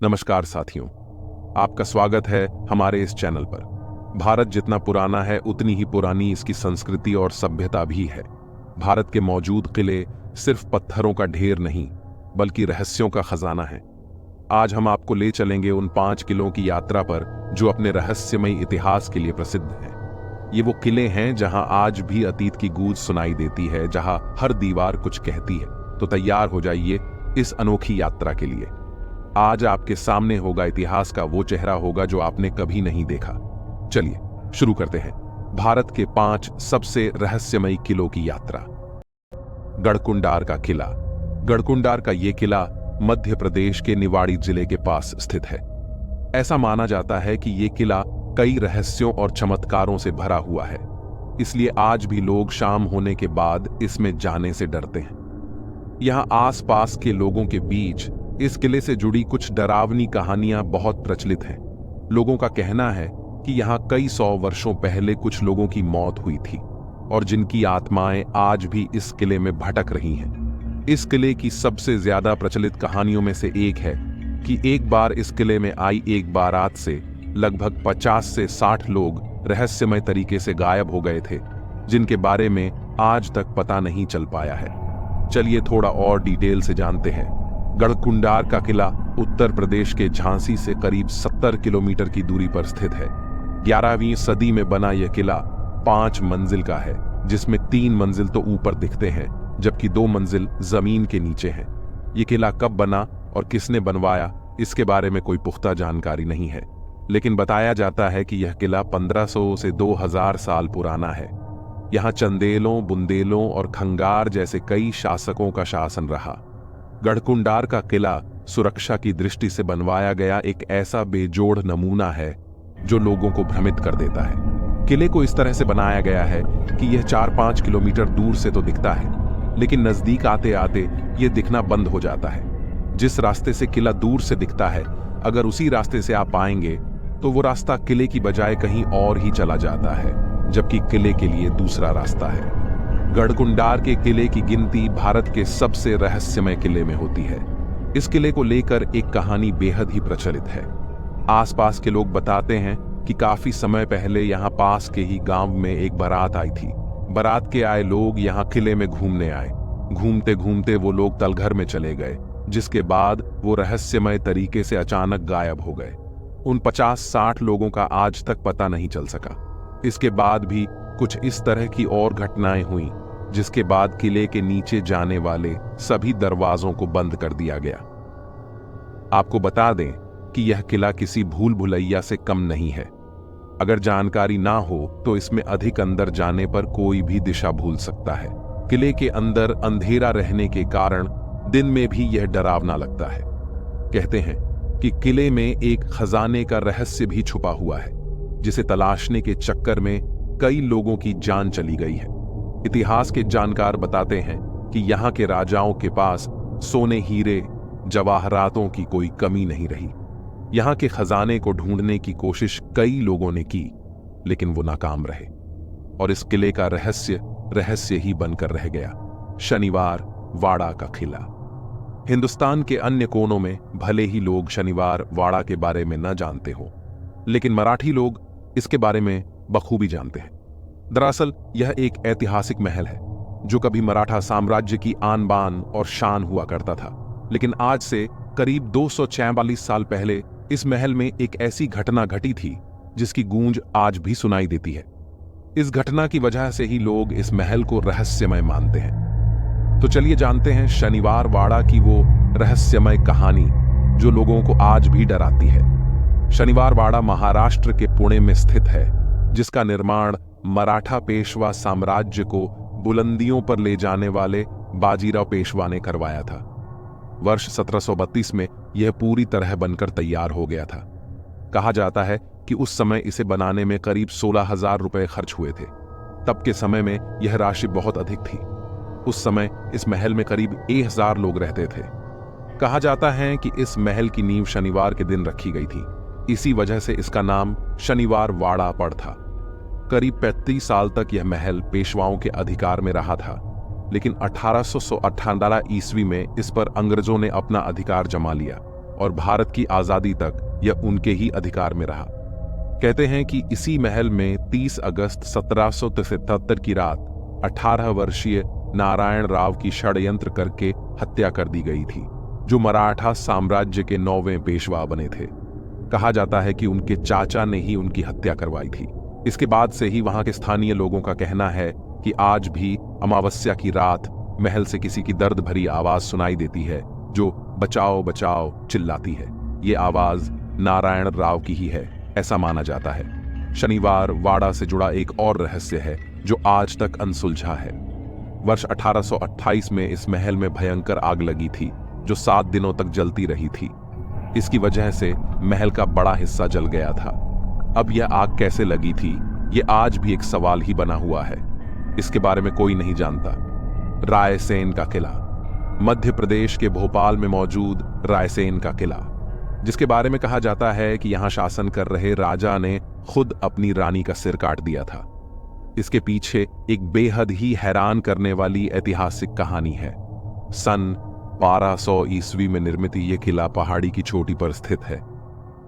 नमस्कार साथियों, आपका स्वागत है हमारे इस चैनल पर। भारत जितना पुराना है उतनी ही पुरानी इसकी संस्कृति और सभ्यता भी है। भारत के मौजूद किले सिर्फ पत्थरों का ढेर नहीं बल्कि रहस्यों का खजाना है। आज हम आपको ले चलेंगे उन 5 किलों की यात्रा पर जो अपने रहस्यमयी इतिहास के लिए प्रसिद्ध हैं। ये वो किले हैं जहां आज भी अतीत की गूंज सुनाई देती है, जहां हर दीवार कुछ कहती है। तो तैयार हो जाइए इस अनोखी यात्रा के लिए। आज आपके सामने होगा इतिहास का वो चेहरा होगा जो आपने कभी नहीं देखा। चलिए शुरू करते हैं भारत के 5 सबसे रहस्यमयी किलों की यात्रा। गढ़कुंडार का किला। गढ़कुंडार का ये किला मध्य प्रदेश के निवाड़ी जिले के पास स्थित है। ऐसा माना जाता है कि ये किला कई रहस्यों और चमत्कारों से भरा हुआ है, इसलिए आज भी लोग शाम होने के बाद इसमें जाने से डरते हैं। यहां आसपास के लोगों के बीच इस किले से जुड़ी कुछ डरावनी कहानियां बहुत प्रचलित हैं। लोगों का कहना है कि यहां कई 100 वर्षों पहले कुछ लोगों की मौत हुई थी और जिनकी आत्माएं आज भी इस किले में भटक रही हैं। इस किले की सबसे ज्यादा प्रचलित कहानियों में से एक है कि एक बार इस किले में आई एक बारात से लगभग 50 से 60 लोग रहस्यमय तरीके से गायब हो गए थे, जिनके बारे में आज तक पता नहीं चल पाया है। चलिए थोड़ा और डिटेल से जानते हैं। गढ़कुंडार का किला उत्तर प्रदेश के झांसी से करीब 70 किलोमीटर की दूरी पर स्थित है। 11वीं सदी में बना यह किला 5 मंजिल का है, जिसमें 3 मंजिल तो ऊपर दिखते हैं जबकि 2 मंजिल जमीन के नीचे हैं। यह किला कब बना और किसने बनवाया, इसके बारे में कोई पुख्ता जानकारी नहीं है, लेकिन बताया जाता है कि यह किला 1500 से 2000 साल पुराना है। यहाँ चंदेलों, बुंदेलों और खंगार जैसे कई शासकों का शासन रहा। गढ़कुंडार का किला सुरक्षा की दृष्टि से बनवाया गया एक ऐसा बेजोड़ नमूना है जो लोगों को भ्रमित कर देता है। किले को इस तरह से बनाया गया है कि यह 4-5 किलोमीटर दूर से तो दिखता है, लेकिन नजदीक आते आते यह दिखना बंद हो जाता है। जिस रास्ते से किला दूर से दिखता है, अगर उसी रास्ते से आप आएंगे तो वो रास्ता किले की बजाय कहीं और ही चला जाता है, जबकि किले के लिए दूसरा रास्ता है। गढ़कुंडार के किले की गिनती भारत के सबसे रहस्यमय किले में होती है। इस किले को लेकर एक कहानी बेहद ही प्रचलित है। आसपास के लोग बताते हैं कि काफी समय पहले यहाँ पास के ही गांव में एक बारात आई थी। बारात के आए लोग यहाँ किले में घूमने आए। घूमते घूमते वो लोग तलघर में चले गए, जिसके बाद वो रहस्यमय तरीके से अचानक गायब हो गए। उन 50-60 लोगों का आज तक पता नहीं चल सका। इसके बाद भी कुछ इस तरह की और घटनाएं हुई, जिसके बाद किले के नीचे जाने वाले सभी दरवाजों को बंद कर दिया गया। आपको बता दें कि यह किला किसी भूल भुलैया से कम नहीं है। अगर जानकारी ना हो तो इसमें अधिक अंदर जाने पर कोई भी दिशा भूल सकता है। किले के अंदर अंधेरा रहने के कारण दिन में भी यह डरावना लगता है। कहते हैं कि किले में एक खजाने का रहस्य भी छुपा हुआ है, जिसे तलाशने के चक्कर में कई लोगों की जान चली गई है। इतिहास के जानकार बताते हैं कि यहाँ के राजाओं के पास सोने, हीरे, जवाहरातों की कोई कमी नहीं रही। यहाँ के खजाने को ढूंढने की कोशिश कई लोगों ने की, लेकिन वो नाकाम रहे और इस किले का रहस्य ही बनकर रह गया। शनिवार वाड़ा का किला। हिंदुस्तान के अन्य कोनों में भले ही लोग शनिवार वाड़ा के बारे में न जानते हो, लेकिन मराठी लोग इसके बारे में बखूबी जानते हैं। दरअसल यह एक ऐतिहासिक महल है जो कभी मराठा साम्राज्य की आन बान और शान हुआ करता था, लेकिन आज से करीब 244 साल पहले इस महल में एक ऐसी घटना घटी थी जिसकी गूंज आज भी सुनाई देती है। इस घटना की वजह से ही लोग इस महल को रहस्यमय मानते हैं। तो चलिए जानते हैं शनिवार वाड़ा की वो रहस्यमय कहानी जो लोगों को आज भी डराती है। शनिवार वाड़ा महाराष्ट्र के पुणे में स्थित है, जिसका निर्माण मराठा पेशवा साम्राज्य को बुलंदियों पर ले जाने वाले बाजीराव पेशवा ने करवाया था। वर्ष 1732 में यह पूरी तरह बनकर तैयार हो गया था। कहा जाता है कि उस समय इसे बनाने में करीब 16,000 रुपए खर्च हुए थे। तब के समय में यह राशि बहुत अधिक थी। उस समय इस महल में करीब 1000 लोग रहते थे। कहा जाता है कि इस महल की नींव शनिवार के दिन रखी गई थी, इसी वजह से इसका नाम शनिवार वाड़ा पड़ था। करीब 35 साल तक यह महल पेशवाओं के अधिकार में रहा था, लेकिन 1818 ईस्वी में इस पर अंग्रेजों ने अपना अधिकार जमा लिया और भारत की आजादी तक यह उनके ही अधिकार में रहा। कहते हैं कि इसी महल में 30 अगस्त 1777 की रात 18 वर्षीय नारायण राव की षड्यंत्र करके हत्या कर दी गई थी, जो मराठा साम्राज्य के 9वें पेशवा बने थे। कहा जाता है कि उनके चाचा ने ही उनकी हत्या करवाई थी। इसके बाद से ही वहां के स्थानीय लोगों का कहना है कि आज भी अमावस्या की रात महल से किसी की दर्द भरी आवाज सुनाई देती है, जो बचाओ बचाओ चिल्लाती है। ये आवाज नारायण राव की ही है, ऐसा माना जाता है। शनिवार वाड़ा से जुड़ा एक और रहस्य है जो आज तक अनसुलझा है। वर्ष 1828 में इस महल में भयंकर आग लगी थी, जो 7 दिनों तक जलती रही थी। इसकी वजह से महल का बड़ा हिस्सा जल गया था। अब यह आग कैसे लगी थी, यह आज भी एक सवाल ही बना हुआ है। इसके बारे में कोई नहीं जानता। रायसेन का किला, मध्य प्रदेश के भोपाल में मौजूद रायसेन का किला, जिसके बारे में कहा जाता है कि यहां शासन कर रहे राजा ने खुद अपनी रानी का सिर काट दिया था। इसके पीछे एक बेहद ही हैरान करने वाली ऐतिहासिक कहानी है। सन 1200 ईस्वी में निर्मित यह किला पहाड़ी की चोटी पर स्थित है।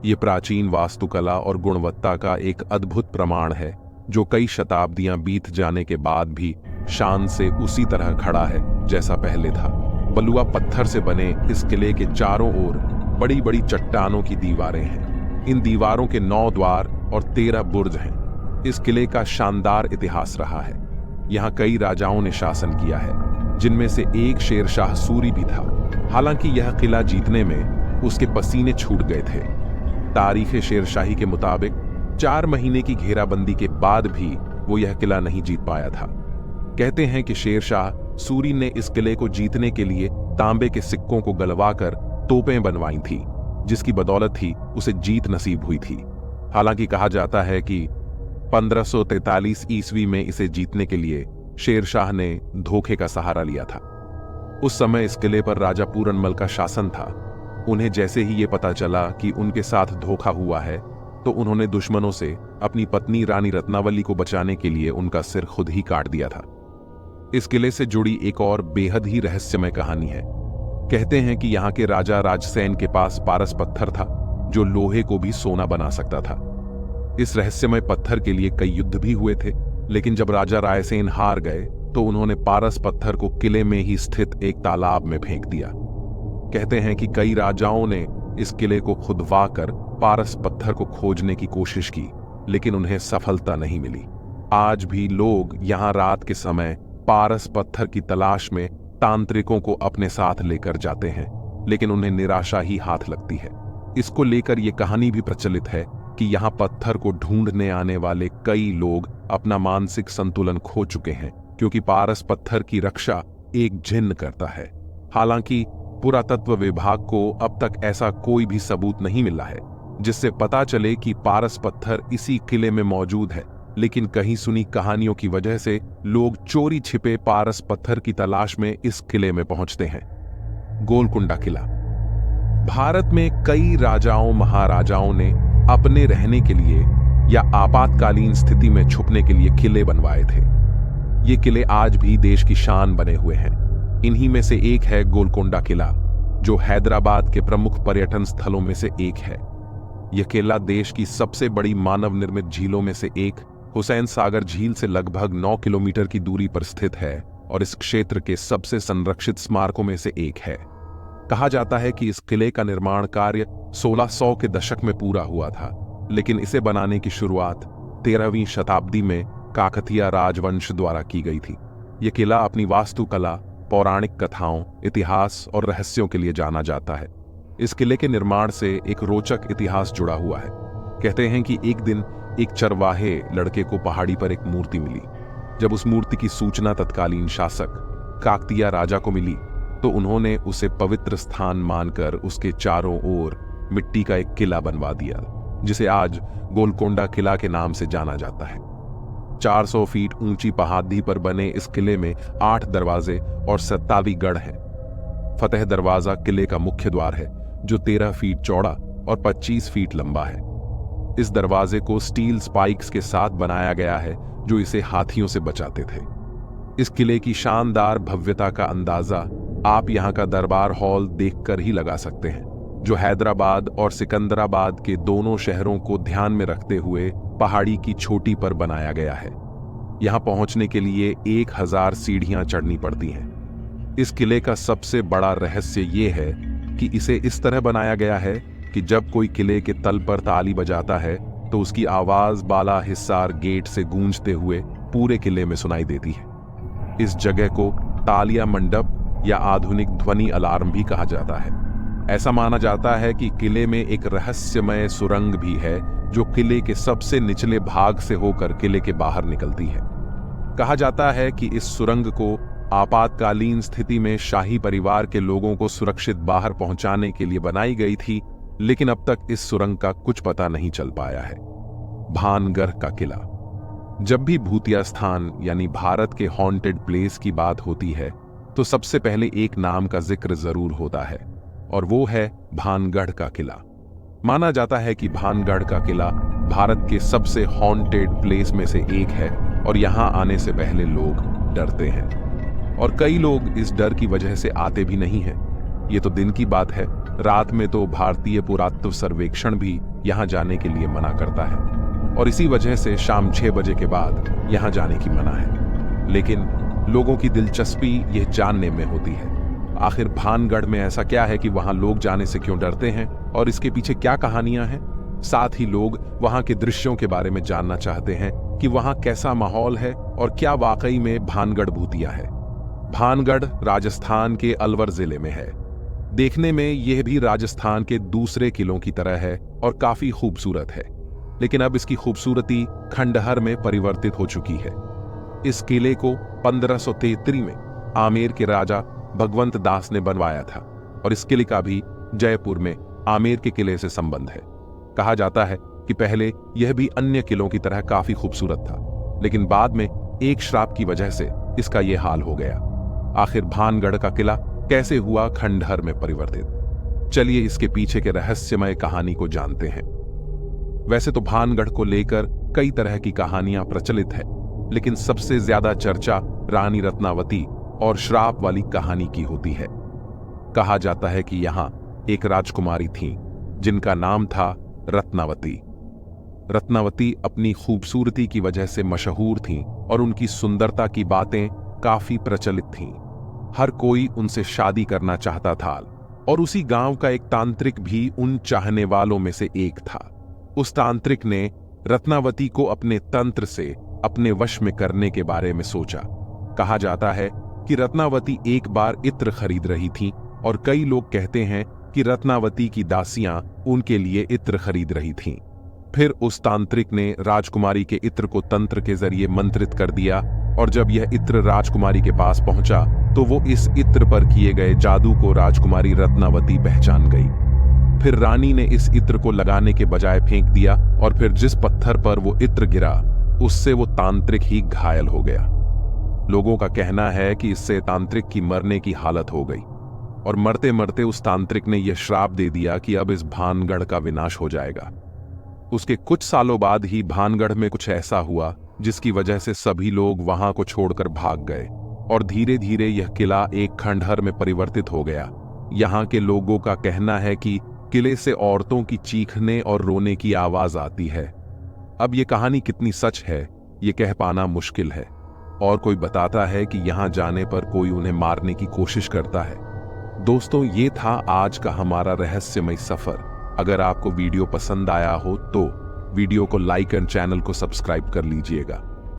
यह प्राचीन वास्तुकला और गुणवत्ता का एक अद्भुत प्रमाण है, जो कई शताब्दियां बीत जाने के बाद भी शान से उसी तरह खड़ा है जैसा पहले था। बलुआ पत्थर से बने इस किले के चारों ओर बड़ी बड़ी चट्टानों की दीवारें हैं। इन दीवारों के 9 द्वार और 13 बुर्ज हैं। इस किले का शानदार इतिहास रहा है। यहाँ कई राजाओं ने शासन किया है, जिनमें से एक शेरशाह सूरी भी था। हालांकि यह किला जीतने में उसके पसीने छूट गए थे। तारीख शेरशाही के मुताबिक 4 महीने की घेराबंदी के बाद भी वो यह किला नहीं जीत पाया था। कहते हैं कि शेरशाह सूरी ने इस किले को जीतने के लिए तांबे के सिक्कों को गलवाकर तोपें बनवाई थी, जिसकी बदौलत ही उसे जीत नसीब हुई थी। हालांकि कहा जाता है कि 1543 ईस्वी में इसे जीतने के लिए शेरशाह ने धोखे का सहारा लिया था। उस समय इस किले पर राजा पूरनमल का शासन था। उन्हें जैसे ही ये पता चला कि उनके साथ धोखा हुआ है, तो उन्होंने दुश्मनों से अपनी पत्नी रानी रत्नावली को बचाने के लिए उनका सिर खुद ही काट दिया था। इस किले से जुड़ी एक और बेहद ही रहस्यमय कहानी है। कहते हैं कि यहाँ के राजा राजसेन के पास पारस पत्थर था, जो लोहे को भी सोना बना सकता था। इस रहस्यमय पत्थर के लिए कई युद्ध भी हुए थे, लेकिन जब राजा रायसेन हार गए तो उन्होंने पारस पत्थर को किले में ही स्थित एक तालाब में फेंक दिया। कहते हैं कि कई राजाओं ने इस किले को खुदवा कर पारस पत्थर को खोजने की कोशिश की, लेकिन उन्हें सफलता नहीं मिली। आज भी लोग यहाँ रात के समय पारस पत्थर की तलाश में तांत्रिकों को अपने साथ लेकर जाते हैं, लेकिन उन्हें निराशा ही हाथ लगती है। इसको लेकर यह कहानी भी प्रचलित है कि यहाँ पत्थर को ढूंढने आने वाले कई लोग अपना मानसिक संतुलन खो चुके हैं, क्योंकि पारस पत्थर की रक्षा एक जिन्न करता है। हालांकि पुरातत्व विभाग को अब तक ऐसा कोई भी सबूत नहीं मिला है जिससे पता चले कि पारस पत्थर इसी किले में मौजूद है, लेकिन कहीं सुनी कहानियों की वजह से लोग चोरी छिपे पारस पत्थर की तलाश में इस किले में पहुंचते हैं। गोलकुंडा किला। भारत में कई राजाओं महाराजाओं ने अपने रहने के लिए या आपातकालीन स्थिति में छुपने के लिए किले बनवाए थे। ये किले आज भी देश की शान बने हुए हैं। इन्हीं में से एक है गोलकोंडा किला, जो हैदराबाद के प्रमुख पर्यटन स्थलों में से एक है। यह किला देश की सबसे बड़ी मानव निर्मित झीलों में से एक हुसैन सागर झील से लगभग 9 किलोमीटर की दूरी पर स्थित है और इस क्षेत्र के सबसे संरक्षित स्मारकों में से एक है। कहा जाता है कि इस किले का निर्माण कार्य 1600 के दशक में पूरा हुआ था, लेकिन इसे बनाने की शुरुआत 13वीं शताब्दी में काकतीय राजवंश द्वारा की गई थी। यह किला अपनी वास्तुकला, पौराणिक कथाओं, इतिहास और रहस्यों के लिए जाना जाता है। इस किले के निर्माण से एक रोचक इतिहास जुड़ा हुआ है। कहते हैं कि एक दिन एक चरवाहे लड़के को पहाड़ी पर एक मूर्ति मिली। जब उस मूर्ति की सूचना तत्कालीन शासक काकतीय राजा को मिली, तो उन्होंने उसे पवित्र स्थान मानकर उसके चारों ओर मिट्टी का एक किला बनवा दिया, जिसे आज गोलकोंडा किला के नाम से जाना जाता है। 400 फीट ऊंची पहाड़ी पर बने इस किले में 8 दरवाजे और 27 गढ़ हैं। फतेह दरवाजा किले का मुख्य द्वार है, जो 13 फीट चौड़ा और 25 फीट लंबा है। इस दरवाजे को स्टील स्पाइक्स के साथ बनाया गया है, जो इसे हाथियों से बचाते थे। इस किले की शानदार भव्यता का अंदाजा आप यहाँ का दरबार हॉल देखकर ही लगा सकते हैं। जो हैदराबाद और सिकंदराबाद के दोनों शहरों को ध्यान में रखते हुए पहाड़ी की चोटी पर बनाया गया है। यहां पहुंचने के लिए 1000 सीढ़ियां चढ़नी पड़ती हैं। इस किले का सबसे बड़ा रहस्य ये है कि इसे इस तरह बनाया गया है कि जब कोई किले के तल पर ताली बजाता है तो उसकी आवाज बाला हिस्सार गेट से गूंजते हुए पूरे किले में सुनाई देती है। इस जगह को तालिया मंडप या आधुनिक ध्वनि अलार्म भी कहा जाता है। ऐसा माना जाता है कि किले में एक रहस्यमय सुरंग भी है जो किले के सबसे निचले भाग से होकर किले के बाहर निकलती है। कहा जाता है कि इस सुरंग को आपातकालीन स्थिति में शाही परिवार के लोगों को सुरक्षित बाहर पहुंचाने के लिए बनाई गई थी, लेकिन अब तक इस सुरंग का कुछ पता नहीं चल पाया है। भानगढ़ का किला। जब भी भूतिया स्थान यानी भारत के हॉन्टेड प्लेस की बात होती है तो सबसे पहले एक नाम का जिक्र जरूर होता है, और वो है भानगढ़ का किला। माना जाता है कि भानगढ़ का किला भारत के सबसे हॉन्टेड प्लेस में से एक है और यहां आने से पहले लोग डरते हैं, और कई लोग इस डर की वजह से आते भी नहीं हैं। ये तो दिन की बात है, रात में तो भारतीय पुरातत्व सर्वेक्षण भी यहां जाने के लिए मना करता है, और इसी वजह से शाम 6 बजे के बाद यहां जाने की मना है। लेकिन लोगों की दिलचस्पी यह जानने में होती है आखिर भानगढ़ में ऐसा क्या है कि वहां लोग जाने से क्यों डरते हैं और इसके पीछे क्या कहानियां हैं। साथ ही लोग वहां के दृश्यों के बारे में जानना चाहते हैं कि वहां कैसा माहौल है और क्या वाकई में भानगढ़ भूतिया है। भानगढ़ राजस्थान के अलवर जिले में है। देखने में यह भी राजस्थान के दूसरे किलों की तरह है और काफी खूबसूरत है, लेकिन अब इसकी खूबसूरती खंडहर में परिवर्तित हो चुकी है। इस किले को 1533 में आमेर के राजा भगवंत दास ने बनवाया था, और इस किले का भी जयपुर में आमेर के किले से संबंध है। कहा जाता है कि पहले यह भी अन्य किलों की तरह काफी खूबसूरत था, लेकिन बाद में एक श्राप की वजह से इसका यह हाल हो गया। आखिर भानगढ़ का किला कैसे हुआ खंडहर में परिवर्तित? चलिए इसके पीछे के रहस्यमय कहानी को जानते हैं। वैसे तो भानगढ़ को लेकर कई तरह की कहानियां प्रचलित है, लेकिन सबसे ज्यादा चर्चा रानी रत्नावती और श्राप वाली कहानी की होती है। कहा जाता है कि यहां एक राजकुमारी थी जिनका नाम था रत्नावती। रत्नावती अपनी खूबसूरती की वजह से मशहूर थीं और उनकी सुंदरता की बातें काफी प्रचलित थीं। हर कोई उनसे शादी करना चाहता था, और उसी गांव का एक तांत्रिक भी उन चाहने वालों में से एक था। उस तांत्रिक ने रत्नावती को अपने तंत्र से अपने वश में करने के बारे में सोचा। कहा जाता है कि रत्नावती एक बार इत्र खरीद रही थी, और कई लोग कहते हैं कि रत्नावती की दासियां उनके लिए इत्र खरीद रही थीं। फिर उस तांत्रिक ने राजकुमारी के इत्र को तंत्र के जरिए मंत्रित कर दिया, और जब यह इत्र राजकुमारी के पास पहुंचा तो वो इस इत्र पर किए गए जादू को राजकुमारी रत्नावती पहचान गई। फिर रानी ने इस इत्र को लगाने के बजाय फेंक दिया, और फिर जिस पत्थर पर वो इत्र गिरा उससे वो तांत्रिक ही घायल हो गया। लोगों का कहना है कि इससे तांत्रिक की मरने की हालत हो गई, और मरते मरते उस तांत्रिक ने यह श्राप दे दिया कि अब इस भानगढ़ का विनाश हो जाएगा। उसके कुछ सालों बाद ही भानगढ़ में कुछ ऐसा हुआ जिसकी वजह से सभी लोग वहां को छोड़कर भाग गए, और धीरे धीरे यह किला एक खंडहर में परिवर्तित हो गया। यहाँ के लोगों का कहना है कि किले से औरतों की चीखने और रोने की आवाज आती है। अब ये कहानी कितनी सच है ये कह पाना मुश्किल है, और कोई बताता है कि यहां जाने पर कोई उन्हें मारने की कोशिश करता है। दोस्तों, ये था आज का हमारा रहस्यमय सफर। अगर आपको वीडियो पसंद आया हो तो वीडियो को लाइक और चैनल को सब्सक्राइब कर लीजिएगा।